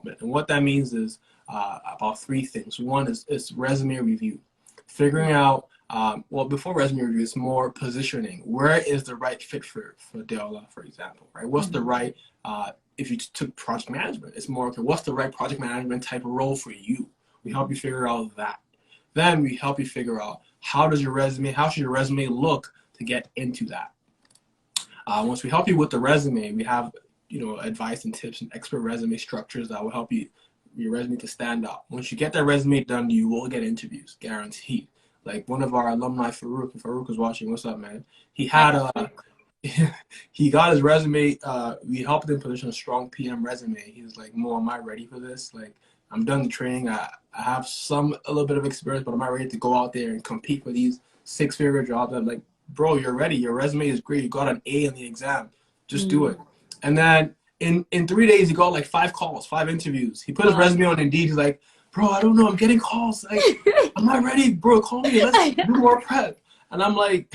And what that means is about three things. One is resume review, figuring out, well, before resume review, it's more positioning. Where is the right fit for Dela, for example, right? What's the right, if you took project management, it's more, okay, what's the right project management type of role for you? We help you figure out that. Then we help you figure out how should your resume look to get into that. Once we help you with the resume, we have, advice and tips and expert resume structures that will help your resume to stand out. Once you get that resume done, you will get interviews, guaranteed. Like one of our alumni, Farouk, if Farouk is watching, what's up, man? He had he got his resume. We helped him position a strong PM resume. He was like, Mo, am I ready for this? Like, I'm done the training. I have a little bit of experience, but am I ready to go out there and compete for these six-figure jobs? I'm like, bro, you're ready. Your resume is great. You got an A in the exam. Just do it. And then in 3 days, he got like 5 calls, 5 interviews. He put his resume on Indeed. He's like, bro, I don't know. I'm getting calls. Like, I'm not ready, bro. Call me. Let's do more prep. And I'm like,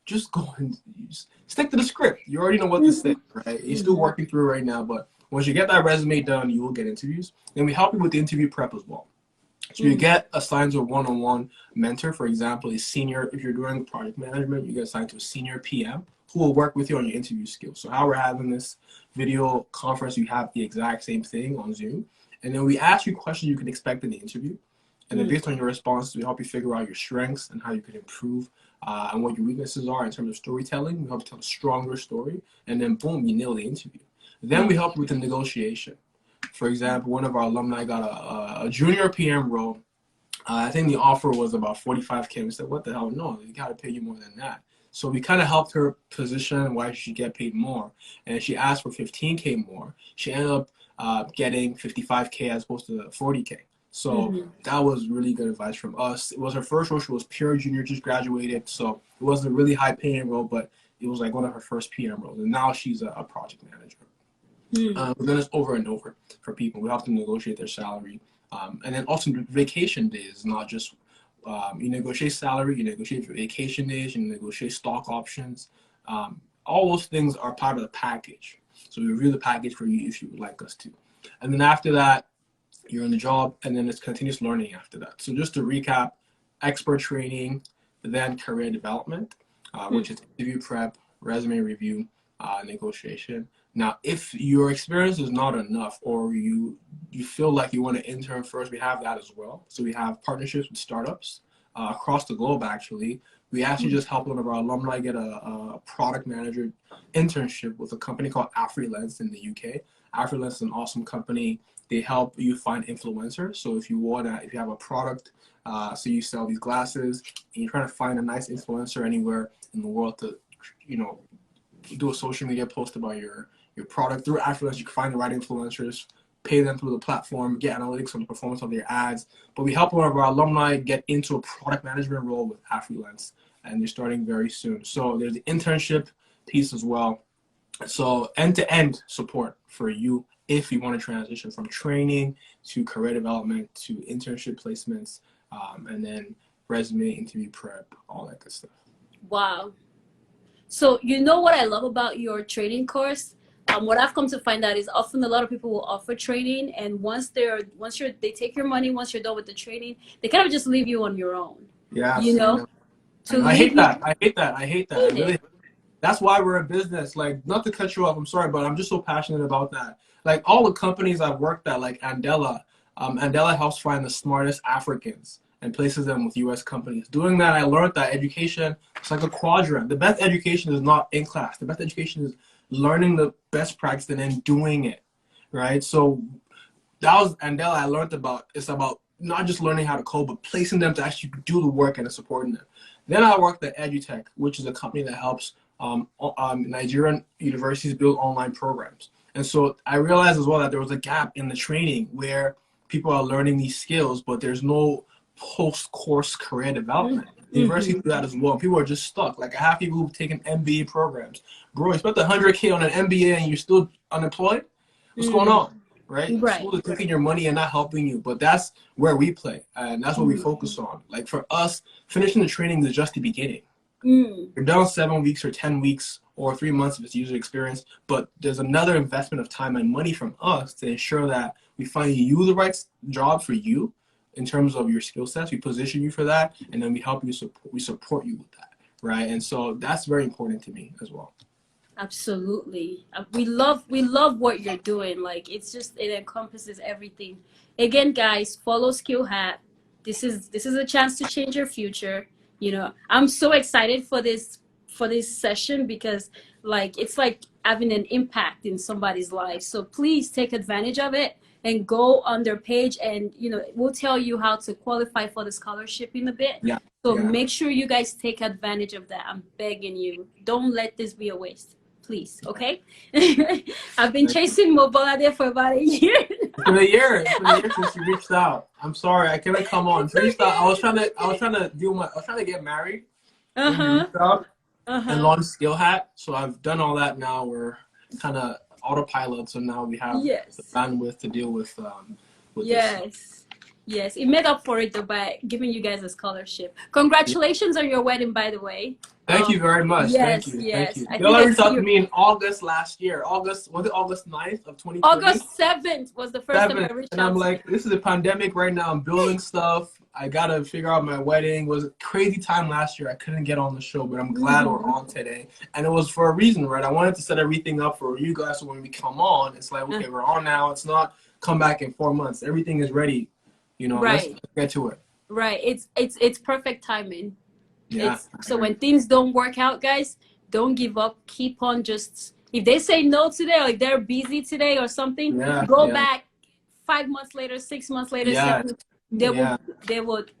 just go and just stick to the script. You already know what to say, right? You're still working through right now, but once you get that resume done, you will get interviews. Then we help you with the interview prep as well. So you get assigned to a one-on-one mentor. For example, a senior, if you're doing project management, you get assigned to a senior PM who will work with you on your interview skills. So how we're having this video conference, you have the exact same thing on Zoom. And then we ask you questions you can expect in the interview. And then based on your responses, we help you figure out your strengths and how you can improve and what your weaknesses are in terms of storytelling. We help you tell a stronger story. And then boom, you nail the interview. Then we help you with the negotiation. For example, one of our alumni got a junior PM role. I think the offer was about 45K. We said, what the hell? No, you got to pay you more than that. So we kind of helped her position why she should get paid more. And she asked for 15K more. She ended up getting 55K as opposed to 40K. So that was really good advice from us. It was her first role. She was pure junior, just graduated. So it wasn't a really high paying role, but it was like one of her first PM roles. And now she's a project manager. We've done this over and over for people. We help them negotiate their salary. And then also vacation days, not just you negotiate salary, you negotiate vacation days, you negotiate stock options. All those things are part of the package. So we review the package for you if you would like us to. And then after that, you're in the job, and then it's continuous learning after that. So just to recap, expert training, then career development, which is interview prep, resume review, negotiation. Now, if your experience is not enough or you feel like you want to intern first, we have that as well. So we have partnerships with startups across the globe, actually. We actually just helped one of our alumni get a product manager internship with a company called AfriLens in the UK. AfriLens is an awesome company. They help you find influencers. So if you have a product, so you sell these glasses, and you're trying to find a nice influencer anywhere in the world to, do a social media post about your product through AfriLens, you can find the right influencers, pay them through the platform, get analytics on the performance of their ads. But we help one of our alumni get into a product management role with AfriLens, and they're starting very soon. So there's the internship piece as well. So end-to-end support for you if you want to transition from training to career development to internship placements, and then resume, interview prep, all that good stuff. Wow. So you know what I love about your training course? What I've come to find out is often a lot of people will offer training, and once they take your money, once you're done with the training, they kind of just leave you on your own. Yeah, you know. I hate that. I hate that. Really, that's why we're in business. Like, not to cut you off, I'm sorry, but I'm just so passionate about that. Like all the companies I've worked at, like Andela, Andela helps find the smartest Africans and places them with U.S. companies. Doing that, I learned that education is like a quadrant. The best education is not in class. The best education is learning the best practice and then doing it, right? So that was Andela. I learned it's about not just learning how to code, but placing them to actually do the work and supporting them. Then I worked at EduTech, which is a company that helps Nigerian universities build online programs. And so I realized as well that there was a gap in the training where people are learning these skills, but there's no post-course career development. Universities do that as well. People are just stuck. Like I have people who've taken MBA programs. Bro, you spent $100K on an MBA and you're still unemployed? What's going on? Right? School is taking your money and not helping you. But that's where we play. And that's what we focus on. Like for us, finishing the training is just the beginning. You're done 7 weeks or 10 weeks or 3 months if it's user experience. But there's another investment of time and money from us to ensure that We find you the right job for you in terms of your skill sets. We position you for that, and then we help you support you with that, right? And so that's very important to me as well. Absolutely. We love what you're doing. Like it encompasses everything. Again, guys, follow SkillHat. This is a chance to change your future. You know, I'm so excited for this session because like it's like having an impact in somebody's life. So please take advantage of it and go on their page, and you know, we'll tell you how to qualify for the scholarship in a bit. Yeah. So Yeah. make sure you guys take advantage of that. I'm begging you. Don't let this be a waste. Please, okay? I've been chasing Mobolade for about a year. It's been a year. It's been a year since you reached out. I'm sorry, I couldn't come on. Reached out. I was trying to get married. When you reached out and launch SkillHat. So I've done all that now. We're kind of autopilot. So now we have the bandwidth to deal with this. Yes, it made up for it though by giving you guys a scholarship. Congratulations on your wedding, by the way. Thank you very much. Yes, Thank you. yes. Thank you. Y'all reached out to me in August last year. Was it August 9th of 2020? August 7th was the first time I reached out. And I'm like, this is a pandemic right now. I'm building stuff. I got to figure out my wedding. It was a crazy time last year. I couldn't get on the show, but I'm glad we're on today. And it was for a reason, right? I wanted to set everything up for you guys so when we come on, it's like, okay, we're on now. It's not come back in 4 months. Everything is ready. You know, let's get to it. Right. It's perfect timing. Yeah. So when things don't work out, guys, don't give up. Keep on if they say no today, or if they're busy today or something, go back 5 months later, 6 months later, 7 months,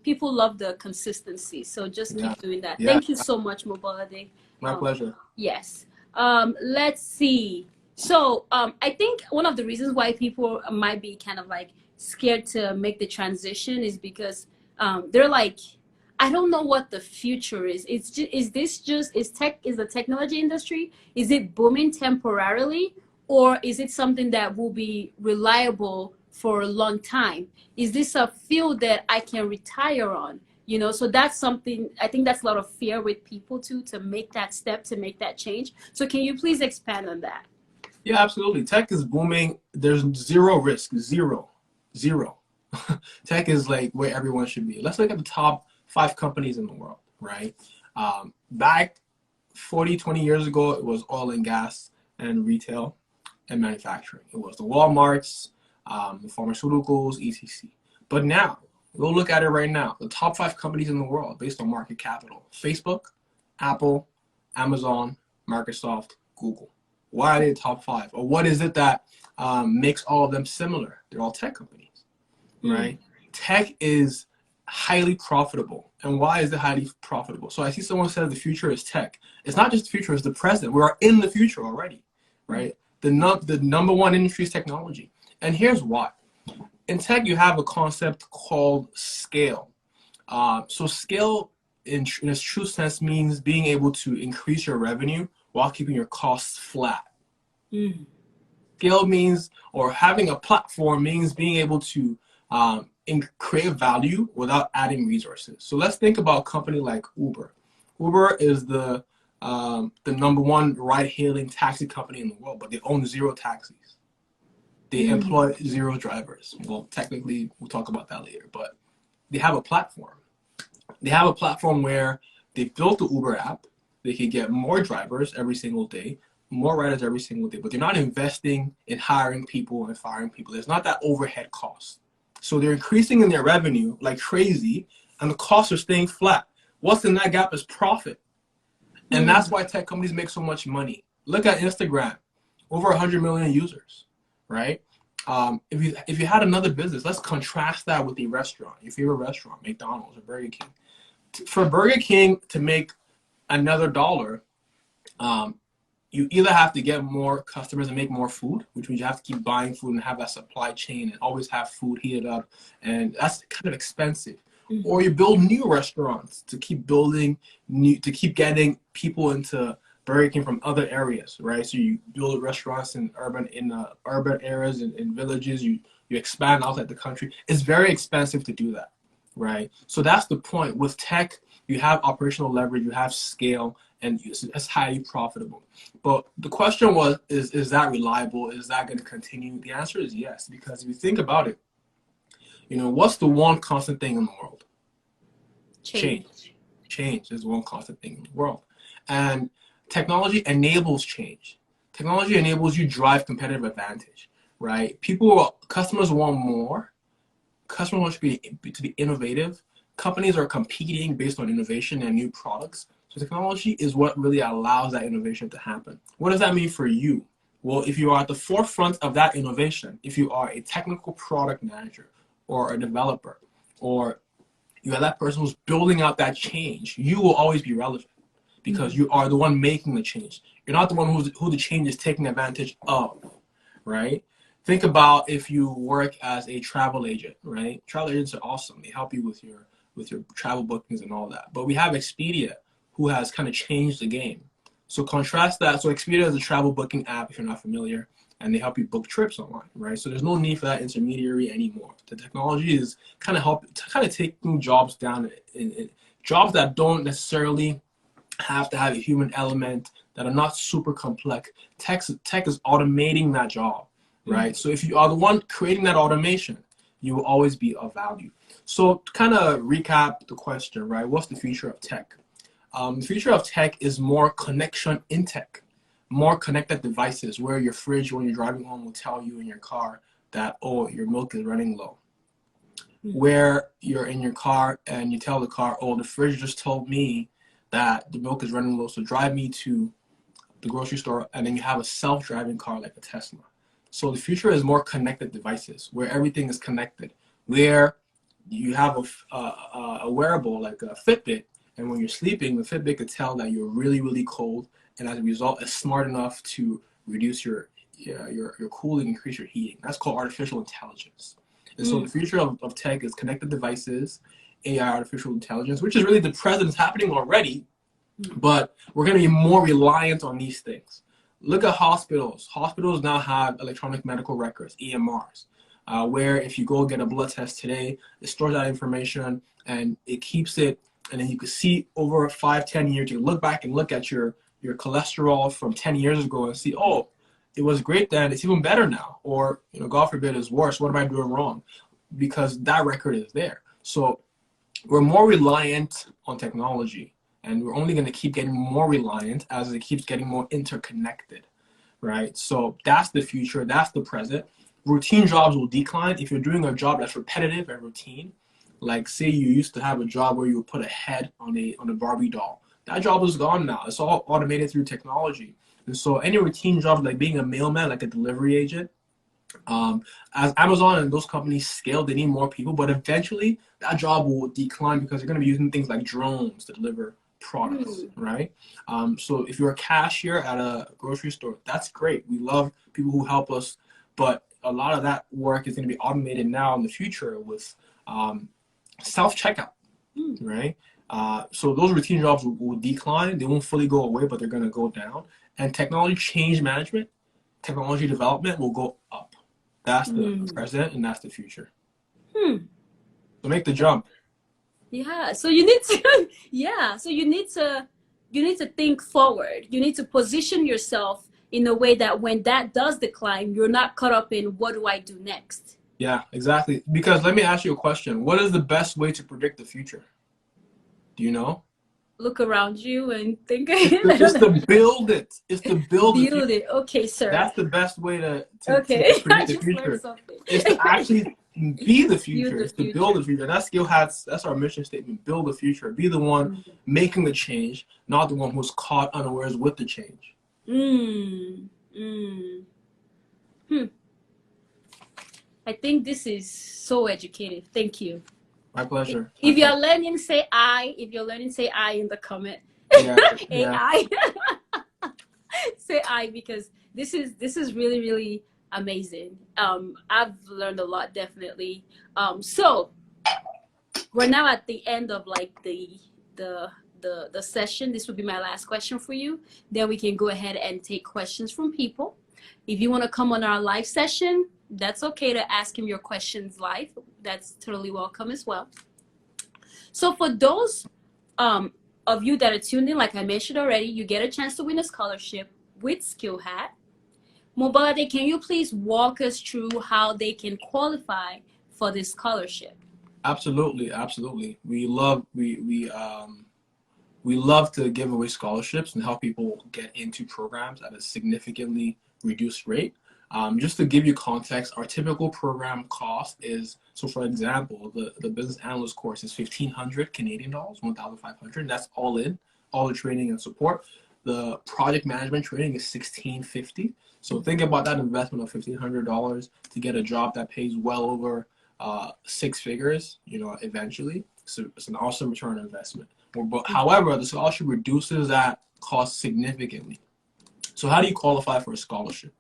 people love the consistency. So just keep doing that. Thank you so much, Mobolade. My pleasure. Yes. Let's see. So I think one of the reasons why people might be kind of like scared to make the transition is because they're like, I don't know what the future is. Is the technology industry, is it booming temporarily, or is it something that will be reliable for a long time? Is this a field that I can retire on? You know, so that's something, I think that's a lot of fear with people too, to make that step, to make that change. So can you please expand on that? Yeah, absolutely. Tech is booming. There's zero risk, zero. Tech is like where everyone should be. Let's look at the top 5 companies in the world, right? Back 20 years ago, it was oil and gas and retail and manufacturing. It was the Walmarts, the pharmaceuticals, etc. But now, we'll look at it right now. The top 5 companies in the world based on market capital: Facebook, Apple, Amazon, Microsoft, Google. Why are they the top 5? Or what is it that makes all of them similar? They're all tech companies, right? Tech is highly profitable. And why is it highly profitable? So I see someone says the future is tech. It's not just the future, it's the present. We are in the future already, right? The number one industry is technology. And here's why. In tech, you have a concept called scale. So scale in its true sense means being able to increase your revenue while keeping your costs flat. Scale means, or having a platform means being able to create value without adding resources. So let's think about a company like Uber. Uber is the number one ride-hailing taxi company in the world, but they own 0 taxis. They employ 0 drivers. Well, technically, we'll talk about that later, but they have a platform. They have a platform where they built the Uber app. They can get more drivers every single day, more riders every single day, but they're not investing in hiring people and firing people. There's not that overhead cost. So they're increasing in their revenue like crazy, and the costs are staying flat. What's in that gap is profit. And that's why tech companies make so much money. Look at Instagram, over 100 million users, right? If you had another business, let's contrast that with a restaurant, your favorite restaurant, McDonald's or Burger King. For Burger King to make another dollar, you either have to get more customers and make more food, which means you have to keep buying food and have that supply chain and always have food heated up, and that's kind of expensive. Or you build new restaurants to keep getting people into Burger King from other areas, right? So you build restaurants in urban areas and in villages. You expand outside the country. It's very expensive to do that, right? So that's the point. With tech, you have operational leverage, you have scale, and it's highly profitable. But the question was, is that reliable? Is that going to continue? The answer is yes, because if you think about it, what's the one constant thing in the world? Change. Change is one constant thing in the world. And technology enables change. Technology enables you to drive competitive advantage, right? Customers want more. Customers want to be innovative. Companies are competing based on innovation and new products. So technology is what really allows that innovation to happen. What does that mean for you? Well, if you are at the forefront of that innovation, if you are a technical product manager or a developer, or you are that person who's building out that change, you will always be relevant because you are the one making the change. You're not the one who the change is taking advantage of, right? Think about if you work as a travel agent, right? Travel agents are awesome. They help you with your travel bookings and all that. But we have Expedia, who has kind of changed the game. So contrast that. So Expedia is a travel booking app, if you're not familiar, and they help you book trips online, right? So there's no need for that intermediary anymore. The technology is kind of taking jobs down in jobs that don't necessarily have to have a human element, that are not super complex. Tech is automating that job, right? So if you are the one creating that automation, you will always be of value. So to kind of recap the question, right? What's the future of tech? The future of tech is more connection in tech, more connected devices where your fridge, when you're driving home, will tell you in your car that, oh, your milk is running low. Where you're in your car and you tell the car, oh, the fridge just told me that the milk is running low, so drive me to the grocery store, and then you have a self-driving car like a Tesla. So the future is more connected devices where everything is connected, where you have a wearable like a Fitbit, and when you're sleeping, the Fitbit could tell that you're really, really cold, and as a result, it's smart enough to reduce your cooling, increase your heating. That's called artificial intelligence. And so the future of tech is connected devices, AI, artificial intelligence, which is really the present. It's happening already, but we're going to be more reliant on these things. Look at hospitals. Hospitals now have electronic medical records, EMRs, where if you go get a blood test today, it stores that information and it keeps it, and then you can see over 5-10 years, you can look back and look at your cholesterol from 10 years ago and see, oh, it was great then, it's even better now, or God forbid it's worse, what am I doing wrong? Because that record is there. So we're more reliant on technology, and we're only going to keep getting more reliant as it keeps getting more interconnected, right? So that's the future, that's the present. Routine jobs will decline. If you're doing a job that's repetitive and routine, like say you used to have a job where you would put a head on a Barbie doll. That job is gone now. It's all automated through technology. And so any routine jobs like being a mailman, like a delivery agent, as Amazon and those companies scale, they need more people, but eventually that job will decline because they're going to be using things like drones to deliver products, right? So if you're a cashier at a grocery store, that's great. We love people who help us, but a lot of that work is going to be automated now in the future with self-checkout, right? So those routine jobs will decline. They won't fully go away, but they're going to go down. And technology change management, technology development will go up. That's the present, and that's the future. So make the jump. Yeah. So you need to. Yeah. So you need to think forward. You need to position yourself in a way that when that does decline, you're not caught up in what do I do next. Yeah, exactly. Because let me ask you a question. What is the best way to predict the future? Do you know? Look around you and think. It's to build it. It's to build it. Okay, sir. That's the best way to I predict the just future. learned something. It's to actually be the future. It's to build the future. That's SkillHat's. That's our mission statement. Build the future. Be the one making the change, not the one who's caught unawares with the change. I think this is so educative. Thank you. My pleasure. If you're learning, say I. If you're learning, say I in the comment. Yeah. AI. Say I, because this is really, really amazing. I've learned a lot, definitely. So we're now at the end of like the session. This will be my last question for you. Then we can go ahead and take questions from people. If you want to come on our live session, that's okay to ask him your questions live. That's totally welcome as well. So for those of of you that are tuned in, like I mentioned already, you get a chance to win a scholarship with SkillHat. Mobolade, can you please walk us through how they can qualify for this scholarship? Absolutely, absolutely. We love to give away scholarships and help people get into programs at a significantly reduced rate. Just to give you context, our typical program cost is, so for example, the business analyst course is 1,500 Canadian dollars, 1,500. That's all in, all the training and support. The project management training is 1,650. So think about that investment of $1,500 to get a job that pays well over 6 figures, eventually. So it's an awesome return on investment. But however, the scholarship reduces that cost significantly. So how do you qualify for a scholarship?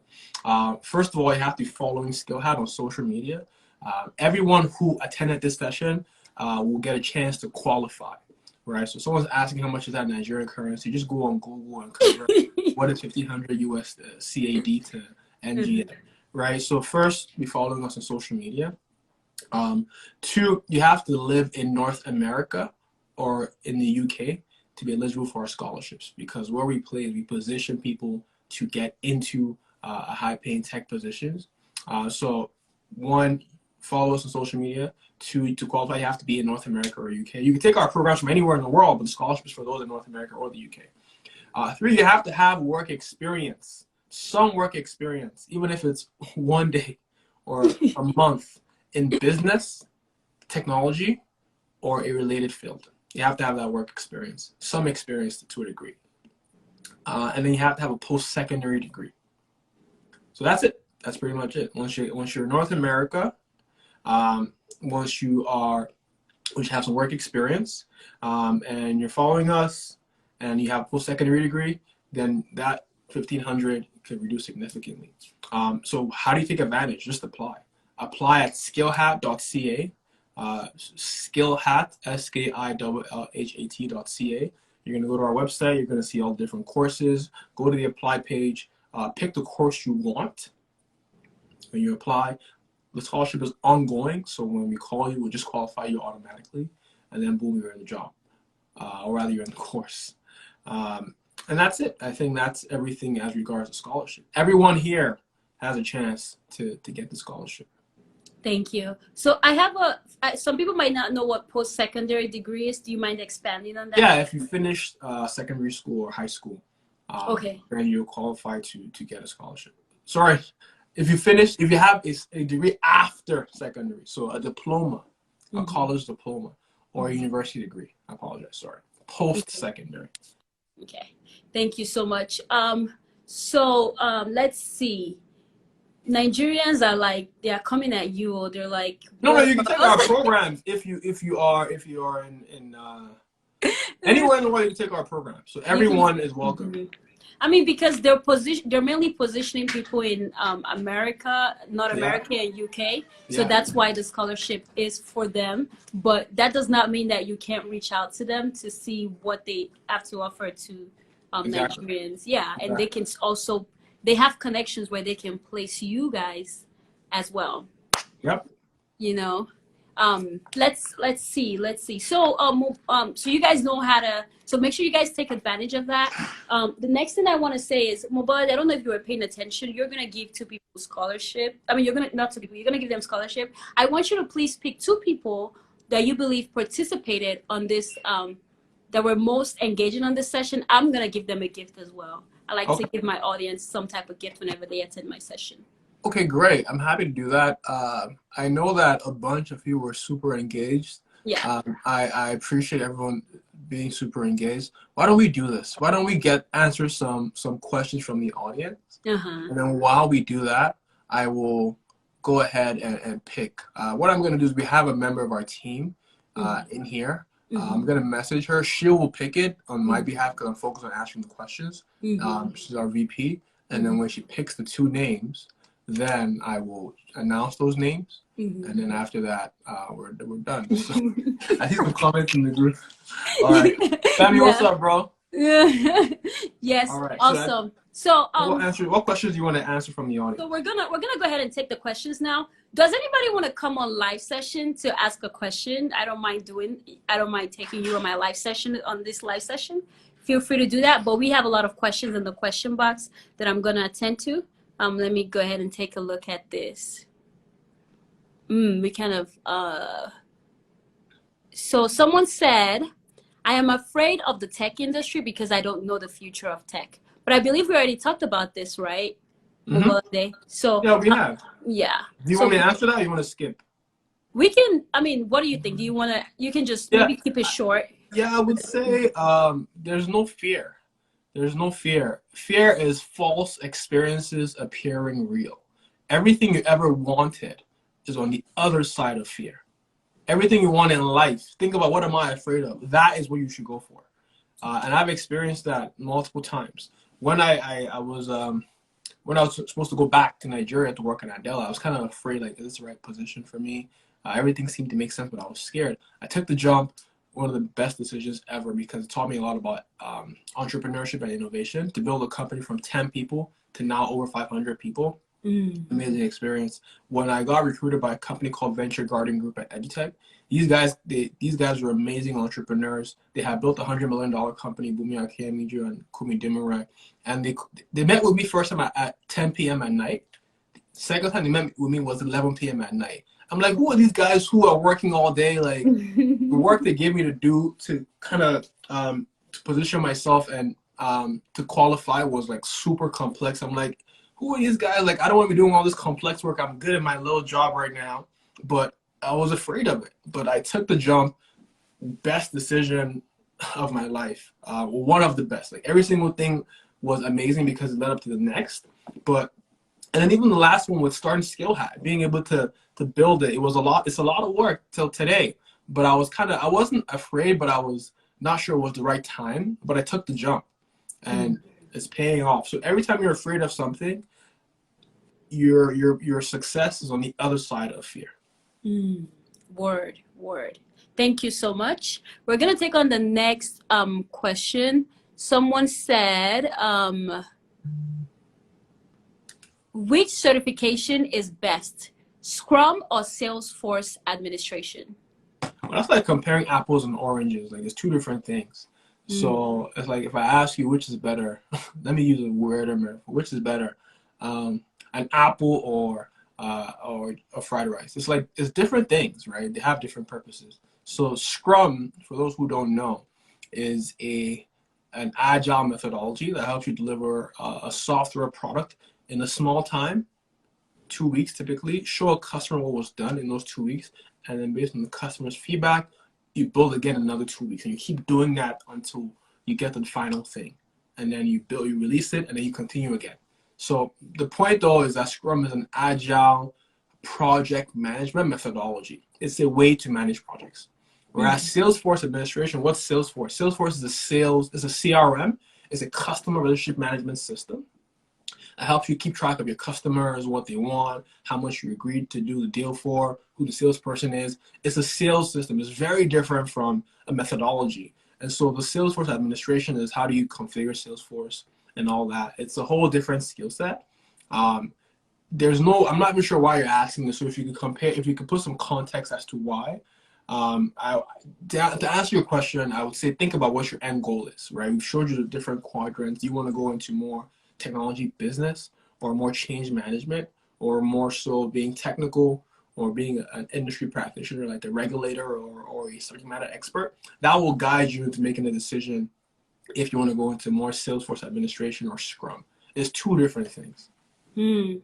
First of all, you have to be following SkillHat on social media. Everyone who attended this session will get a chance to qualify, right? So someone's asking how much is that Nigerian currency, just go on Google and convert what is 1,500 US CAD to NGN, right? So first, be following us on social media. 2, you have to live in North America or in the UK to be eligible for our scholarships, because where we play is we position people to get into high-paying tech positions. So 1, follow us on social media. 2, to qualify, you have to be in North America or UK. You can take our programs from anywhere in the world, but the scholarships for those in North America or the UK. 3, you have to have work experience, some work experience, even if it's 1 day or a month in business, technology, or a related field. You have to have that work experience, some experience to a degree. And then you have to have a post-secondary degree. So that's it. That's pretty much it. Once you're in North America, once you have some work experience, and you're following us, and you have a post-secondary degree, then that 1,500 could reduce significantly. So how do you take advantage? Just apply. Apply at skillhat.ca. SkillHat, SKILLHAT.ca. You're going to go to our website. You're going to see all the different courses. Go to the apply page. Pick the course you want. When you apply, the scholarship is ongoing. So when we call you, we'll just qualify you automatically. And then boom, you're in the job. Or rather, you're in the course. And that's it. I think that's everything as regards to scholarship. Everyone here has a chance to get the scholarship. Thank you. So I have some people might not know what post-secondary degree is. Do you mind expanding on that? Yeah, if you finish secondary school or high school, okay, then you'll qualify to get a scholarship. Sorry, if you have a degree after secondary, so a diploma, a college diploma, or a university degree. I apologize, sorry. Post-secondary. Okay, thank you so much. Let's see. Nigerians are like, they are coming at you, or they're like, no, you can take our programs if you are in anywhere in the world. You can take our program, so everyone is welcome. I mean, because they're mainly positioning people in America, North America, and UK, so that's why the scholarship is for them. But that does not mean that you can't reach out to them to see what they have to offer to Nigerians. And they can also. They have connections where they can place you guys as well. Yep. Let's see. So so you guys know how to. So make sure you guys take advantage of that. The next thing I want to say is, Mobolade, I don't know if you were paying attention. You're gonna give 2 people scholarship. I mean, you're gonna give them scholarship. I want you to please pick 2 people that you believe participated on this, that were most engaging on this session. I'm gonna give them a gift as well. I like to give my audience some type of gift whenever they attend my session. Okay, great. I'm happy to do that. I know that a bunch of you were super engaged. Yeah. I appreciate everyone being super engaged. Why don't we do this? Why don't we answer some questions from the audience? And then while we do that, I will go ahead and pick. What I'm going to do is we have a member of our team in here. I'm going to message her. She will pick it on my behalf because I'm focused on answering the questions. She's our VP. And then when she picks the 2 names, then I will announce those names. And then after that, we're done. So I see some comments in the group. All right. Sammy, what's up, bro? Yes. All right. Awesome. So What questions do you want to answer from the so audience? we're gonna go ahead and take the questions now. Does anybody want to come on live session to ask a question? I don't mind taking you on my live session on this live session. Feel free to do that. But we have a lot of questions in the question box that I'm gonna attend to. Let me go ahead and take a look at this. We kind of so someone said, I am afraid of the tech industry because I don't know the future of tech. But I believe we already talked about this, right? Mobolade. So Yeah, we have. yeah. Do you want me to answer that or you want to skip? We can, I mean, what do you think? Do you want to, you can just Yeah. maybe keep it short. Yeah, I would say there's no fear. There's no fear. Fear is false experiences appearing real. Everything you ever wanted is on the other side of fear. Everything you want in life, think about what am I afraid of? That is what you should go for. And I've experienced that multiple times. When I was when I was supposed to go back to Nigeria to work in Adela, I was kind of afraid, like, is this the right position for me? Everything seemed to make sense, but I was scared. I took the jump, one of the best decisions ever, because it taught me a lot about entrepreneurship and innovation. To build a company from 10 people to now over 500 people, amazing experience. When I got recruited by a company called Venture Garden Group at EduTech, these guys were amazing entrepreneurs. They had built $100 million company, Bumi Akemiju and Kumi Dimirai, and they met with me first time at 10 p.m. at night. Second time they met with me was 11 p.m. at night. I'm like, who are these guys who are working all day? Like, the work they gave me to do to kind of to position myself and to qualify was like super complex. I'm like, who are these guys? Like, I don't want to be doing all this complex work. I'm good at my little job right now, but I was afraid of it. But I took the jump. Best decision of my life. One of the best. Like, every single thing was amazing because it led up to the next. But and then even the last one with starting SkillHat, being able to build it, it's a lot of work till today. But I wasn't afraid, but I was not sure it was the right time. But I took the jump, and it's paying off. So every time you're afraid of something, your success is on the other side of fear. Word. Thank you so much. We're gonna take on the next question. Someone said, which certification is best, Scrum or Salesforce administration? Well, that's like comparing apples and oranges. Like, it's two different things. So it's like, if I ask you which is better, let me use a word or metaphor. Which is better, an apple or fried rice? It's like, it's different things, right? They have different purposes. So Scrum, for those who don't know, is an agile methodology that helps you deliver a software product in a small time, 2 weeks typically, show a customer what was done in those 2 weeks, and then based on the customer's feedback, you build again another 2 weeks, and you keep doing that until you get the final thing, and then you release it, and then you continue again. So the point though is that Scrum is an agile project management methodology. It's a way to manage projects. Whereas Salesforce administration, what's Salesforce? Salesforce is a CRM, it's a customer relationship management system. It helps you keep track of your customers, what they want, how much you agreed to do the deal for, who the salesperson is. It's a sales system. It's very different from a methodology. And so the Salesforce administration is how do you configure Salesforce and all that. It's a whole different skill set. I'm not even sure why you're asking this. So if you could put some context as to why. To answer your question, I would say think about what your end goal is, right? We've showed you the different quadrants. Do you want to go into more technology business or more change management or more so being technical or being an industry practitioner like a regulator or a subject matter expert? That will guide you into making a decision if you want to go into more Salesforce administration or Scrum. It's two different things. If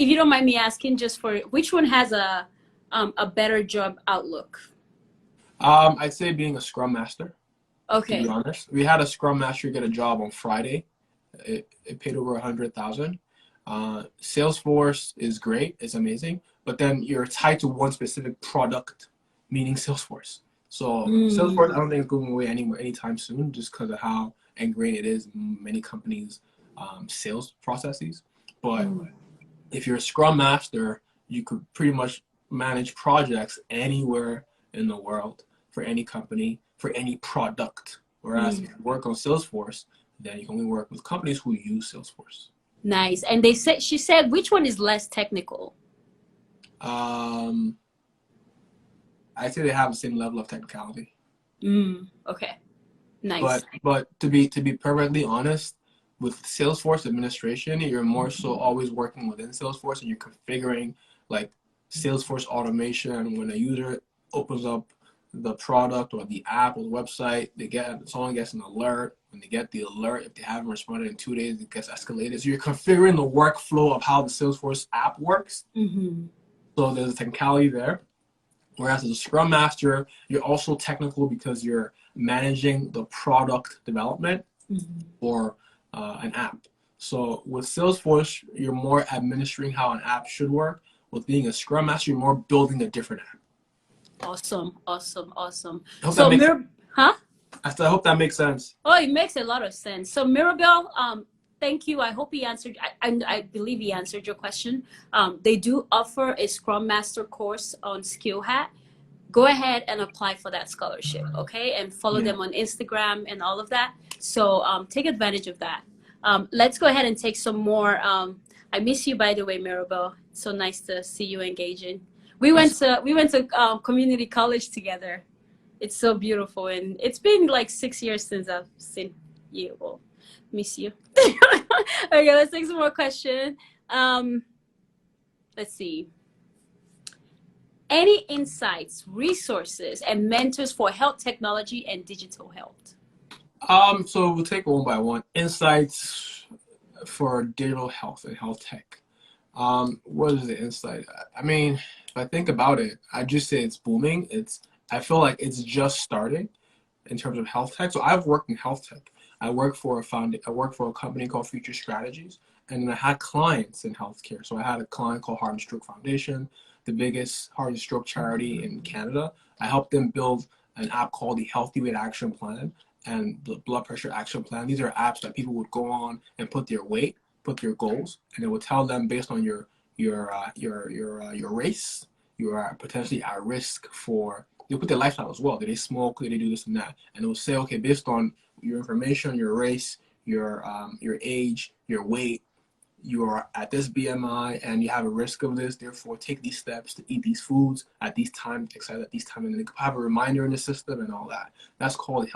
you don't mind me asking, just for which one has a better job outlook? I'd say being a Scrum Master. Okay. To be honest, we had a Scrum Master get a job on Friday. It paid over 100,000. Salesforce is great, it's amazing, but then you're tied to one specific product, meaning Salesforce. So Salesforce, I don't think it's going away anytime soon, just because of how ingrained it is in many companies' sales processes. But if you're a Scrum Master, you could pretty much manage projects anywhere in the world for any company, for any product. Whereas if you work on Salesforce, then you can only work with companies who use Salesforce. Nice. And she said, which one is less technical? I'd say they have the same level of technicality. Okay. Nice. But to be perfectly honest, with Salesforce administration, you're more so always working within Salesforce, and you're configuring like Salesforce automation. When a user opens up the product or the app or the website, someone gets an alert. When they get the alert, if they haven't responded in 2 days, it gets escalated. So you're configuring the workflow of how the Salesforce app works. So there's a technicality there. Whereas as a Scrum Master, you're also technical because you're managing the product development for an app. So with Salesforce, you're more administering how an app should work. With being a Scrum Master, you're more building a different app. Awesome. I hope that makes sense. Oh, it makes a lot of sense. So Mirabel, thank you. I hope he answered. I believe he answered your question. They do offer a Scrum Master course on SkillHat. Go ahead and apply for that scholarship, okay? And follow them on Instagram and all of that. So take advantage of that. Let's go ahead and take some more. I miss you, by the way, Mirabel. It's so nice to see you engaging. We went to community college together. It's so beautiful, and it's been like 6 years since I've seen you. Well, miss you. Okay, let's take some more questions. Let's see. Any insights, resources, and mentors for health technology and digital health? So we'll take one by one. Insights for digital health and health tech. What is the insight? I mean, if I think about it, I just say it's booming. I feel like it's just starting in terms of health tech. So I've worked in health tech. I work for a company called Future Strategies, and then I had clients in healthcare. So I had a client called Heart and Stroke Foundation, the biggest heart and stroke charity in Canada. I helped them build an app called the Healthy Weight Action Plan and the Blood Pressure Action Plan. These are apps that people would go on and put their weight, put their goals, and it would tell them based on your race, you are potentially at risk for. They put their lifestyle as well. Do they smoke? Do they do this and that? And it will say, okay, based on your information, your race, your age, your weight, you are at this BMI and you have a risk of this. Therefore, take these steps to eat these foods at these times, etc. At these times, and then they have a reminder in the system and all that. That's called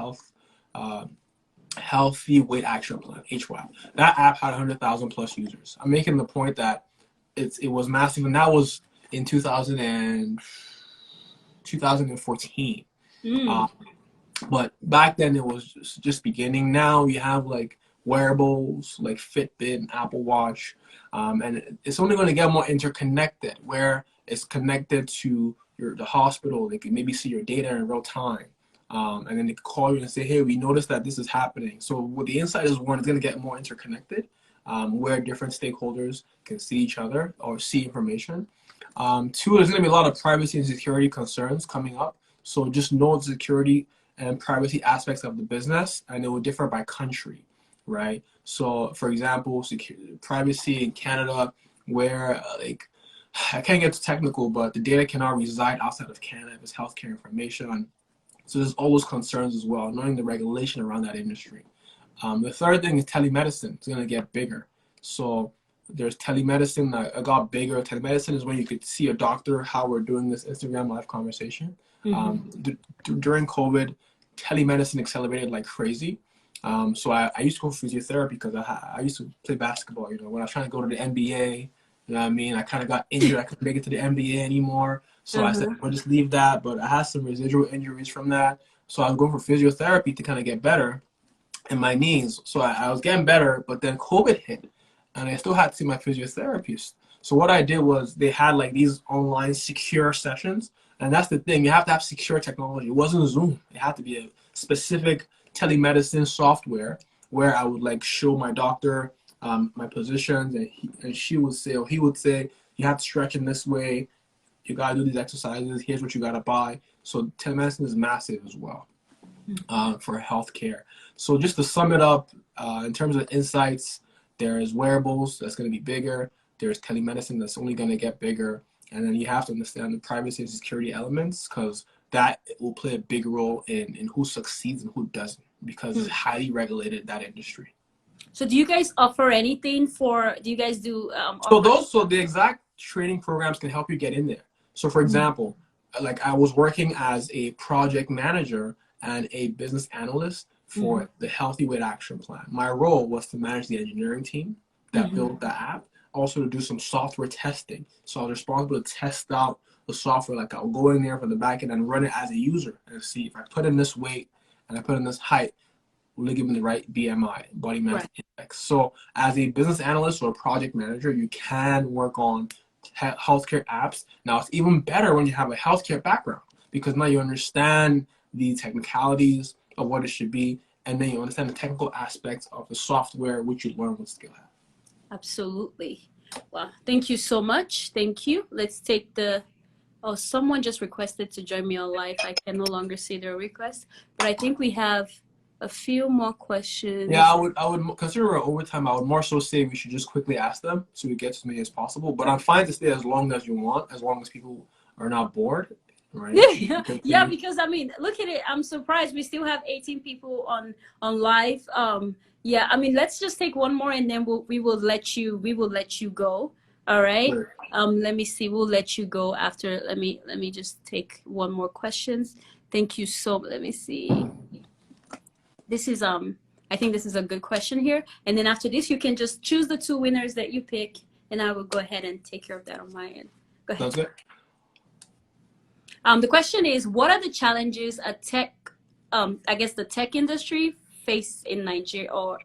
Healthy Weight Action Plan (HWAP). That app had 100,000 plus users. I'm making the point that it was massive, and that was in 2014. But back then it was just beginning. Now you have like wearables like Fitbit and Apple Watch, and it's only going to get more interconnected, where it's connected to the hospital. They can maybe see your data in real time, and then they can call you and say, hey, we noticed that this is happening. So what the insight is, one, it's going to get more interconnected, where different stakeholders can see each other or see information. Two, there's going to be a lot of privacy and security concerns coming up. So just know the security and privacy aspects of the business, and it will differ by country, right? So for example, privacy in Canada, where I can't get too technical, but the data cannot reside outside of Canada if it's healthcare information. So there's all those concerns as well, knowing the regulation around that industry. The third thing is telemedicine. It's going to get bigger. So there's telemedicine that got bigger. Telemedicine is when you could see a doctor, how we're doing this Instagram live conversation. During COVID, telemedicine accelerated like crazy. So I used to go for physiotherapy because I used to play basketball. You know, when I was trying to go to the NBA, you know what I mean? I kind of got injured. I couldn't make it to the NBA anymore. So I said, I'll just leave that. But I had some residual injuries from that. So I was going for physiotherapy to kind of get better in my knees. So I was getting better, but then COVID hit, and I still had to see my physiotherapist. So what I did was they had like these online secure sessions. And that's the thing, you have to have secure technology. It wasn't Zoom. It had to be a specific telemedicine software where I would like show my doctor my positions, and she would say, or he would say, you have to stretch in this way. You gotta do these exercises. Here's what you gotta buy. So telemedicine is massive as well for healthcare. So just to sum it up, in terms of insights, there's wearables that's gonna be bigger. There's telemedicine that's only gonna get bigger. And then you have to understand the privacy and security elements, because that will play a big role in who succeeds and who doesn't. because it's highly regulated, that industry. So do you guys offer anything for, do you guys do? So the exact training programs can help you get in there. So for example, like I was working as a project manager and a business analyst for the Healthy Weight Action Plan. My role was to manage the engineering team that built the app, also to do some software testing. So I was responsible to test out the software. Like I'll go in there for the back end and run it as a user and see if I put in this weight and I put in this height, will it give me the right BMI, body mass index. So as a business analyst or a project manager, you can work on healthcare apps. Now it's even better when you have a healthcare background, because now you understand the technicalities of what it should be, and then you understand the technical aspects of the software, which you learn with SkillHat. Absolutely. Well, thank you so much. Thank you. Let's take the, oh, someone just requested to join me on live. I can no longer see their request, but I think we have a few more questions. Yeah, I would consider we're overtime. I would more so say we should just quickly ask them so we get as many as possible. But I'm fine to stay as long as you want, as long as people are not bored, right? Yeah, because I mean, look at it. I'm surprised we still have 18 people on live. Yeah, I mean, let's just take one more and then we will let you go. All right. Sure. Let me see. We'll let you go after. Let me just take one more questions. Thank you so. Let me see. This is I think this is a good question here. And then after this, you can just choose the 2 winners that you pick, and I will go ahead and take care of that on my end. Go ahead. Sounds good. The question is, what are the challenges a tech, I guess the tech industry face in Nigeria, or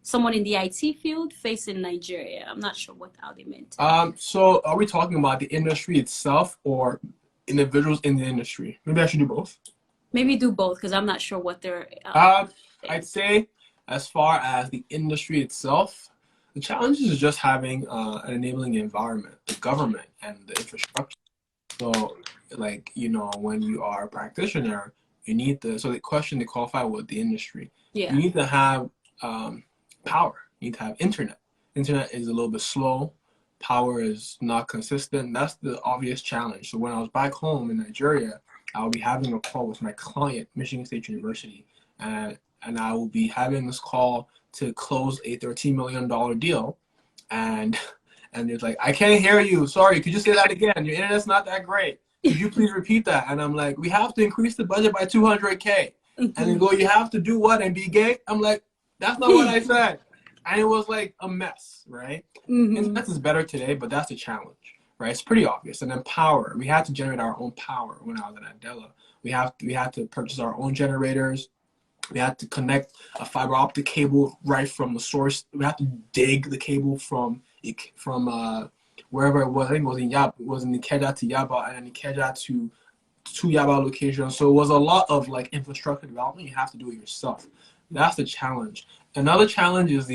someone in the IT field face in Nigeria? I'm not sure what they meant. So are we talking about the industry itself or individuals in the industry? Maybe I should do both. Maybe do both, because I'm not sure what they're. I'd say as far as the industry itself, the challenge is just having an enabling environment, the government, and the infrastructure. So, like, you know, when you are a practitioner, you need so the question to qualify with the industry, you need to have power. You need to have internet. Internet is a little bit slow. Power is not consistent. That's the obvious challenge. So when I was back home in Nigeria, I'll be having a call with my client, Michigan State University, and I will be having this call to close a $13 million deal, and it's like, I can't hear you. Sorry, could you say that again? Your internet's not that great. Could you please repeat that? And I'm like, we have to increase the budget by $200K. And they go, you have to do what and be gay? I'm like, that's not what I said. And it was like a mess, right? Internet is better today, but that's the challenge. Right, it's pretty obvious. And then power. We had to generate our own power when I was at Andela. We had to purchase our own generators. We had to connect a fiber optic cable right from the source. We had to dig the cable from wherever it was. I think it was in Yaba. It was in Ikeja to Yaba, and then Ikeja to 2 Yaba locations. So it was a lot of like infrastructure development. You have to do it yourself. That's the challenge. Another challenge is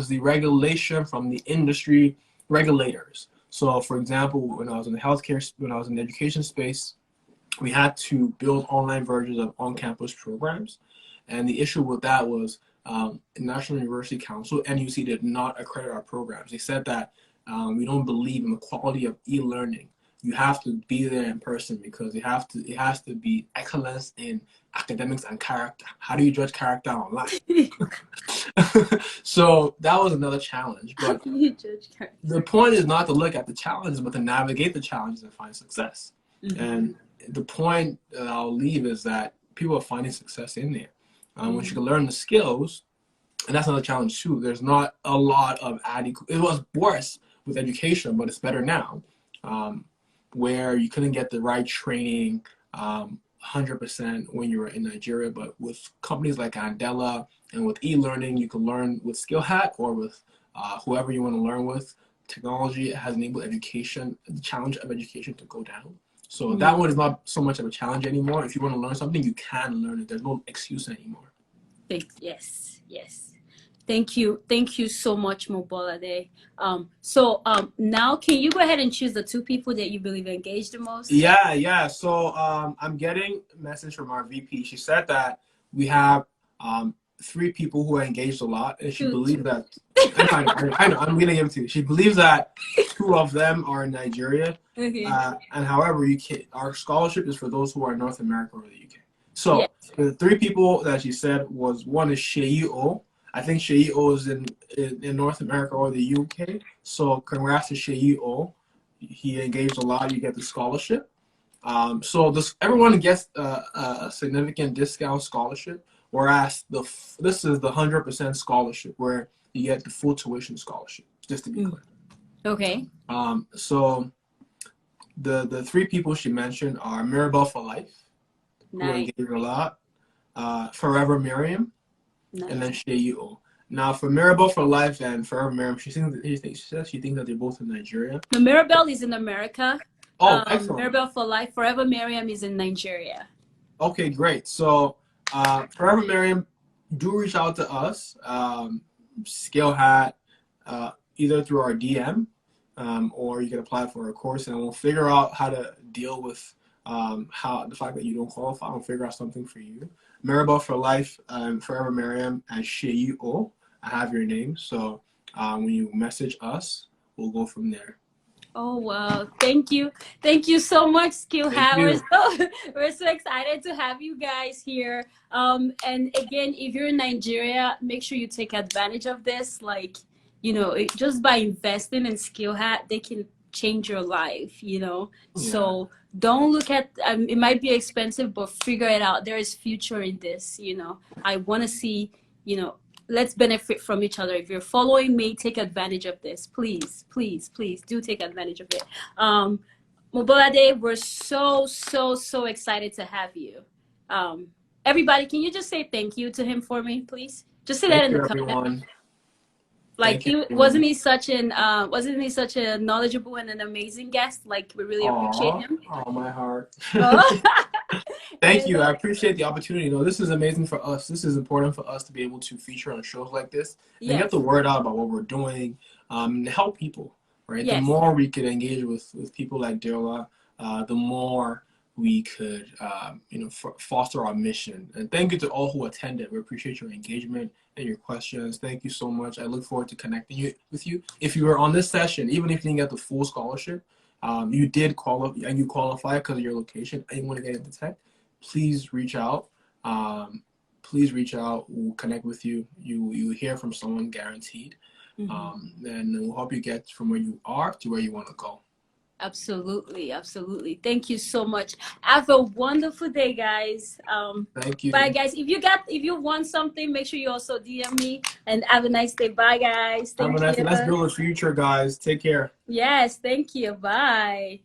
the regulation from the industry regulators. So, for example, when I was in the education space, we had to build online versions of on-campus programs. And the issue with that was National University Council, NUC, did not accredit our programs. They said that we don't believe in the quality of e-learning. You have to be there in person because it has to be excellence in academics and character. How do you judge character online? So that was another challenge. But the point is not to look at the challenges, but to navigate the challenges and find success. And the point that I'll leave is that people are finding success in there. Once you can learn the skills, and that's another challenge too. There's not a lot of it was worse with education, but it's better now. Where you couldn't get the right training 100% when you were in Nigeria, but with companies like Andela and with e-learning, you can learn with SkillHat or with whoever you want to learn with. Technology has enabled education, the challenge of education, to go down. So that one is not so much of a challenge anymore. If you want to learn something, you can learn it. There's no excuse anymore. Yes. Thank you so much, Mobolade. Now can you go ahead and choose the 2 people that you believe engaged the most? Yeah. So I'm getting a message from our VP. She said that we have 3 people who are engaged a lot, and she believes that. I know. I'm gonna give it to you. She believes that 2 of them are in Nigeria, and however, our scholarship is for those who are in North America or the UK. So Yes. the three people that she said was, one is Shei-O. I think Shei-O is in North America or the UK. So congrats to Shei-O. He engaged a lot. You get the scholarship. So everyone gets a significant discount scholarship, whereas this is the 100% scholarship where you get the full tuition scholarship. Just to be clear. Okay. So the three people she mentioned are Mirabelle for Life, who Nice. engaged a lot, Forever Miriam, and then Nice. Shei-O. Now for Mirabelle for Life and Forever Miriam, she says she thinks that they're both in Nigeria. The Mirabelle is in America. Oh, excellent. Mirabelle for Life, Forever Miriam is in Nigeria. Okay, great. So Forever Miriam, do reach out to us, SkillHat, either through our DM, or you can apply for a course, and we'll figure out how to deal with how the fact that you don't qualify. We'll figure out something for you. Mirabelle for Life, Forever Miriam, and Shei-O. I have your name, so when you message us, we'll go from there. Oh wow! Thank you so much, SkillHat. We're so excited to have you guys here. And again, if you're in Nigeria, make sure you take advantage of this. Like, just by investing in SkillHat, they can change your life. So don't look at. It might be expensive, but figure it out. There is future in this. I want to see. Let's benefit from each other. If you're following me, take advantage of this. Please, please, please do take advantage of it. Mobolade, we're so excited to have you. Everybody, can you just say thank you to him for me, please? Just say that in the comment. Everyone. Like, wasn't he such a knowledgeable and an amazing guest? Like, we really appreciate him. Oh, my heart. Thank you. I appreciate the opportunity. This is amazing for us. This is important for us to be able to feature on shows like this and get the word out about what we're doing, and help people, right? Yes. The more we could engage with people like Dederils, the more we could, foster our mission. And thank you to all who attended. We appreciate your engagement and your questions. Thank you so much. I look forward to connecting with you. If you were on this session, even if you didn't get the full scholarship, you did qualify and you qualify because of your location and you want to get into tech, please reach out. We'll connect with you. You hear from someone guaranteed. And we'll help you get from where you are to where you want to go. Absolutely, absolutely. Thank you so much. Have a wonderful day, guys. Thank you. Bye, guys. If you want something, make sure you also DM me. And have a nice day. Bye, guys. Thank you. Let's build a future, guys. Take care. Yes, thank you. Bye.